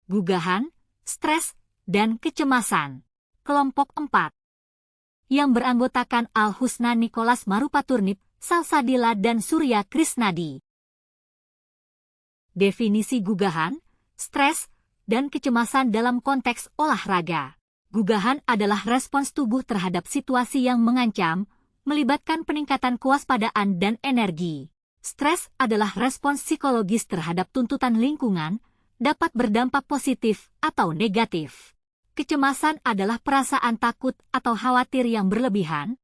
gugahan, stres, dan kecemasan. Kelompok 4. Yang beranggotakan Al-Husna Nicholas Marupaturnip, Salsadila dan Surya Krisnadi. Definisi gugahan, stres, dan kecemasan dalam konteks olahraga. Gugahan adalah respons tubuh terhadap situasi yang mengancam, melibatkan peningkatan kewaspadaan dan energi. Stres adalah respons psikologis terhadap tuntutan lingkungan, dapat berdampak positif atau negatif. Kecemasan adalah perasaan takut atau khawatir yang berlebihan.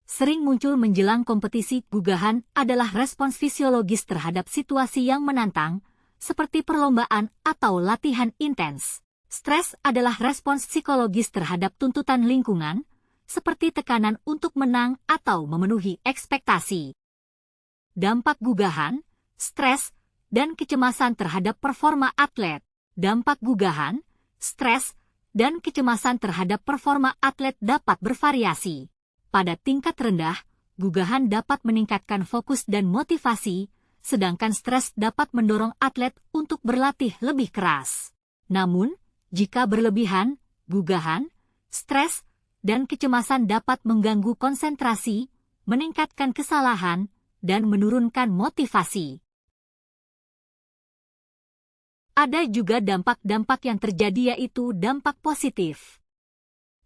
Sering muncul menjelang kompetisi. Gugahan adalah respons fisiologis terhadap situasi yang menantang, seperti perlombaan atau latihan intens. Stres adalah respons psikologis terhadap tuntutan lingkungan, seperti tekanan untuk menang atau memenuhi ekspektasi. Dampak gugahan, stres, dan kecemasan terhadap performa atlet. Dampak gugahan, stres, dan kecemasan terhadap performa atlet dapat bervariasi. Pada tingkat rendah, gugahan dapat meningkatkan fokus dan motivasi, sedangkan stres dapat mendorong atlet untuk berlatih lebih keras. Namun, jika berlebihan, gugahan, stres, dan kecemasan dapat mengganggu konsentrasi, meningkatkan kesalahan, dan menurunkan motivasi. Ada juga dampak-dampak yang terjadi, yaitu dampak positif.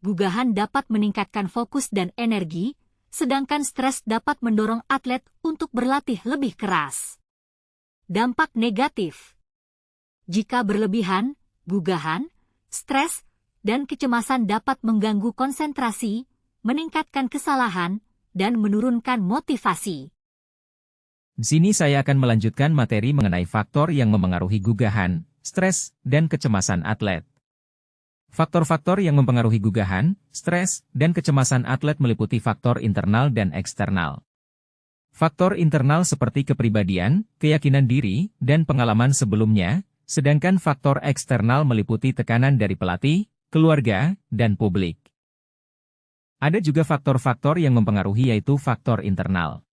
Gugahan dapat meningkatkan fokus dan energi, sedangkan stres dapat mendorong atlet untuk berlatih lebih keras. Dampak negatif. Jika berlebihan, gugahan, stres, dan kecemasan dapat mengganggu konsentrasi, meningkatkan kesalahan, dan menurunkan motivasi. Di sini saya akan melanjutkan materi mengenai faktor yang memengaruhi gugahan, stres, dan kecemasan atlet. Faktor-faktor yang mempengaruhi gugahan, stres, dan kecemasan atlet meliputi faktor internal dan eksternal. Faktor internal seperti kepribadian, keyakinan diri, dan pengalaman sebelumnya, sedangkan faktor eksternal meliputi tekanan dari pelatih, keluarga, dan publik. Ada juga faktor-faktor yang mempengaruhi, yaitu faktor internal.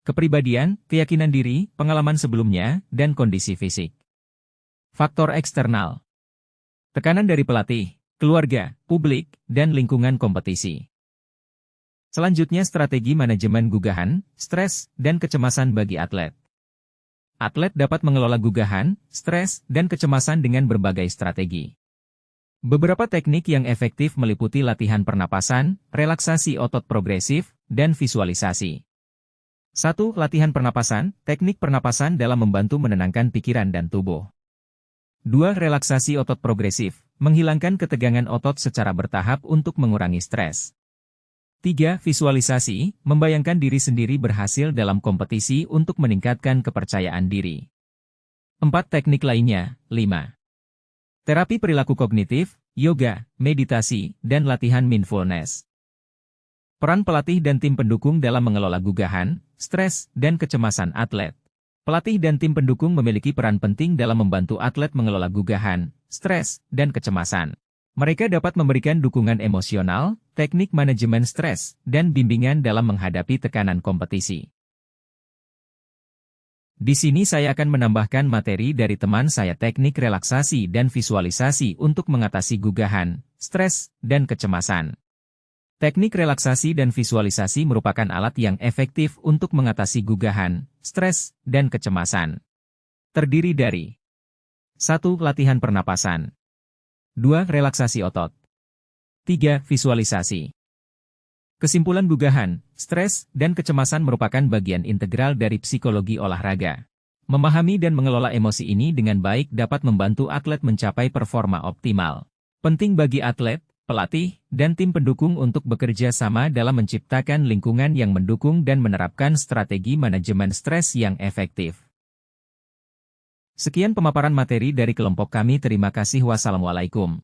Kepribadian, keyakinan diri, pengalaman sebelumnya, dan kondisi fisik. Faktor eksternal. Tekanan dari pelatih, keluarga, publik, dan lingkungan kompetisi. Selanjutnya strategi manajemen gugahan, stres, dan kecemasan bagi atlet. Atlet dapat mengelola gugahan, stres, dan kecemasan dengan berbagai strategi. Beberapa teknik yang efektif meliputi latihan pernapasan, relaksasi otot progresif, dan visualisasi. 1. Latihan pernapasan, teknik pernapasan dalam membantu menenangkan pikiran dan tubuh. 2. Relaksasi otot progresif, menghilangkan ketegangan otot secara bertahap untuk mengurangi stres. 3. Visualisasi, membayangkan diri sendiri berhasil dalam kompetisi untuk meningkatkan kepercayaan diri. 4. Teknik lainnya, 5. Terapi perilaku kognitif, yoga, meditasi, dan latihan mindfulness. Peran pelatih dan tim pendukung dalam mengelola gugahan, stres, dan kecemasan atlet. Pelatih dan tim pendukung memiliki peran penting dalam membantu atlet mengelola gugahan, stres, dan kecemasan. Mereka dapat memberikan dukungan emosional, teknik manajemen stres, dan bimbingan dalam menghadapi tekanan kompetisi. Di sini saya akan menambahkan materi dari teman saya, teknik relaksasi dan visualisasi untuk mengatasi gugahan, stres, dan kecemasan. Teknik relaksasi dan visualisasi merupakan alat yang efektif untuk mengatasi gugahan, stres, dan kecemasan. Terdiri dari 1. Latihan pernapasan. 2. Relaksasi otot. 3. Visualisasi. Kesimpulan, gugahan, stres, dan kecemasan merupakan bagian integral dari psikologi olahraga. Memahami dan mengelola emosi ini dengan baik dapat membantu atlet mencapai performa optimal. Penting bagi atlet, pelatih, dan tim pendukung untuk bekerja sama dalam menciptakan lingkungan yang mendukung dan menerapkan strategi manajemen stres yang efektif. Sekian pemaparan materi dari kelompok kami. Terima kasih. Wassalamualaikum.